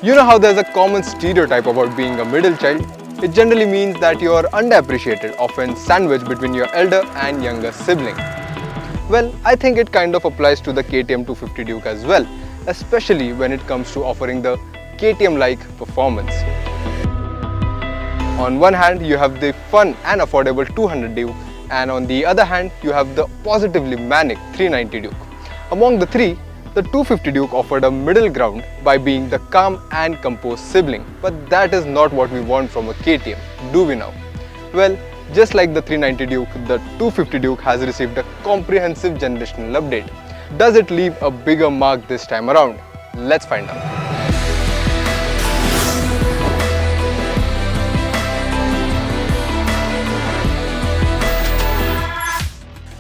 You know how there's a common stereotype about being a middle child? It generally means that you are underappreciated, often sandwiched between your elder and younger sibling. Well, I think it kind of applies to the KTM 250 Duke as well, especially when it comes to offering the KTM-like performance. On one hand, you have the fun and affordable 200 Duke, and on the other hand, you have the positively manic 390 Duke. Among the three, the 250 Duke offered a middle ground by being the calm and composed sibling, but that is not what we want from a KTM, do we now? Well, just like the 390 Duke, the 250 Duke has received a comprehensive generational update. Does it leave a bigger mark this time around? Let's find out.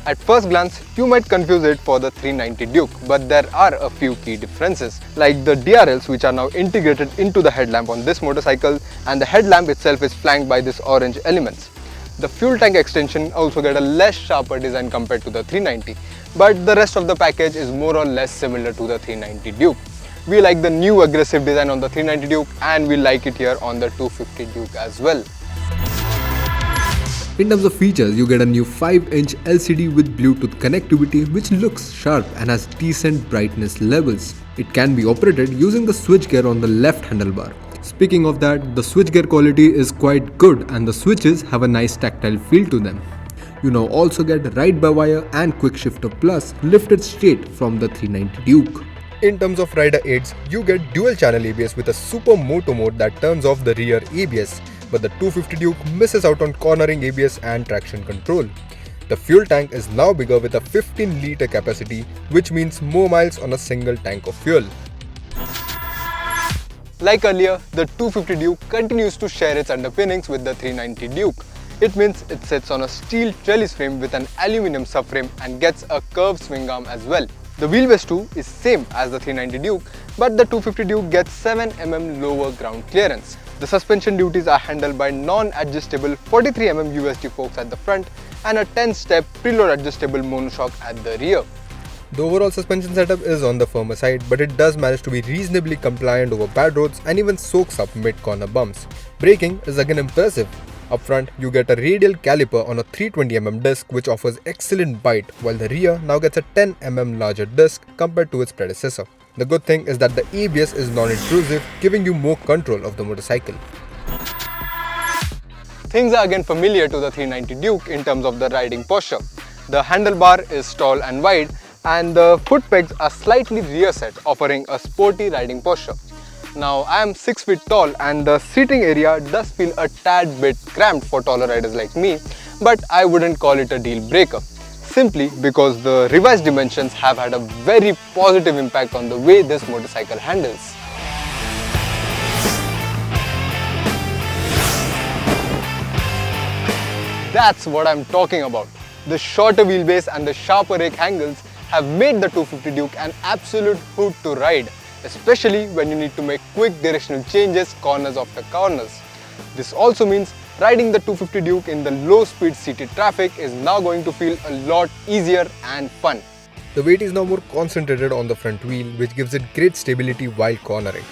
At first glance, you might confuse it for the 390 Duke, but there are a few key differences, like the DRLs which are now integrated into the headlamp on this motorcycle, and the headlamp itself is flanked by these orange elements. The fuel tank extension also get a less sharper design compared to the 390, but the rest of the package is more or less similar to the 390 Duke. We like the new aggressive design on the 390 Duke, and we like it here on the 250 Duke as well. In terms of features, you get a new 5-inch LCD with Bluetooth connectivity which looks sharp and has decent brightness levels. It can be operated using the switchgear on the left handlebar. Speaking of that, the switchgear quality is quite good and the switches have a nice tactile feel to them. You now also get ride-by-wire and quick shifter plus lifted straight from the 390 Duke. In terms of rider aids, you get dual channel ABS with a super moto mode that turns off the rear ABS. But the 250 Duke misses out on cornering ABS and traction control. The fuel tank is now bigger with a 15-litre capacity, which means more miles on a single tank of fuel. Like earlier, the 250 Duke continues to share its underpinnings with the 390 Duke. It means it sits on a steel trellis frame with an aluminium subframe and gets a curved swing arm as well. The wheelbase too is same as the 390 Duke, but the 250 Duke gets 7 mm lower ground clearance. The suspension duties are handled by non-adjustable 43 mm USD forks at the front and a 10-step preload adjustable monoshock at the rear. The overall suspension setup is on the firmer side, but it does manage to be reasonably compliant over bad roads and even soaks up mid-corner bumps. Braking is again impressive. Up front, you get a radial caliper on a 320 mm disc which offers excellent bite, while the rear now gets a 10 mm larger disc compared to its predecessor. The good thing is that the ABS is non-intrusive, giving you more control of the motorcycle. Things are again familiar to the 390 Duke in terms of the riding posture. The handlebar is tall and wide, and the foot pegs are slightly rear set, offering a sporty riding posture. Now I am 6 feet tall and the seating area does feel a tad bit cramped for taller riders like me, but I wouldn't call it a deal breaker. Simply because the revised dimensions have had a very positive impact on the way this motorcycle handles. That's what I'm talking about. The shorter wheelbase and the sharper rake angles have made the 250 Duke an absolute hoot to ride, especially when you need to make quick directional changes corners after corners. This also means riding the 250 Duke in the low-speed seated traffic is now going to feel a lot easier and fun. The weight is now more concentrated on the front wheel, which gives it great stability while cornering.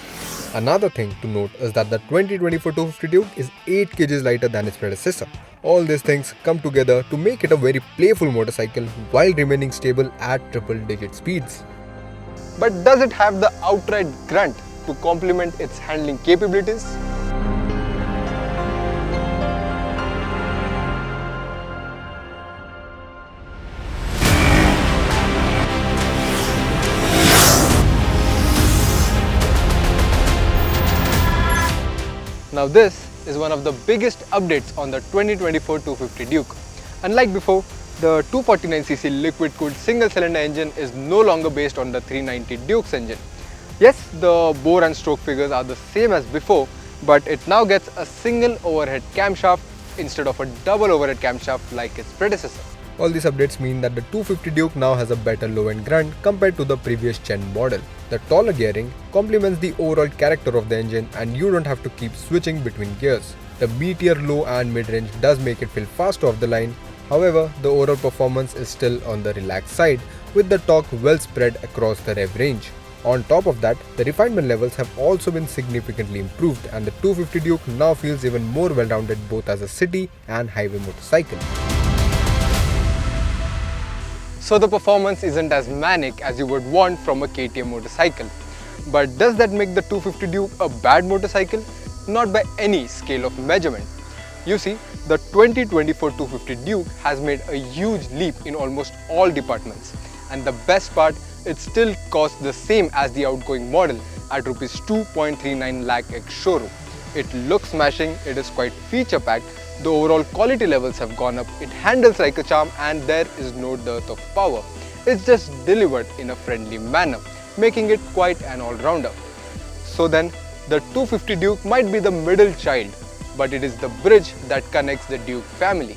Another thing to note is that the 2024 250 Duke is 8 kg lighter than its predecessor. All these things come together to make it a very playful motorcycle while remaining stable at triple-digit speeds. But does it have the outright grunt to complement its handling capabilities? Now this is one of the biggest updates on the 2024 250 Duke. Unlike before, the 249cc liquid-cooled single-cylinder engine is no longer based on the 390 Duke's engine. Yes, the bore and stroke figures are the same as before, but it now gets a single overhead camshaft instead of a double overhead camshaft like its predecessor. All these updates mean that the 250 Duke now has a better low-end grunt compared to the previous gen model. The taller gearing complements the overall character of the engine and you don't have to keep switching between gears. The meteor low and mid-range does make it feel faster off the line. However, the overall performance is still on the relaxed side with the torque well spread across the rev range. On top of that, the refinement levels have also been significantly improved, and the 250 Duke now feels even more well-rounded both as a city and highway motorcycle. So the performance isn't as manic as you would want from a KTM motorcycle. But does that make the 250 Duke a bad motorcycle? Not by any scale of measurement. You see, the 2024 250 Duke has made a huge leap in almost all departments. And the best part, it still costs the same as the outgoing model at Rs 2.39 lakh ex showroom. It looks smashing, it is quite feature packed, the overall quality levels have gone up, it handles like a charm, and there is no dearth of power. It's just delivered in a friendly manner, making it quite an all-rounder. So then, the 250 Duke might be the middle child, but it is the bridge that connects the Duke family.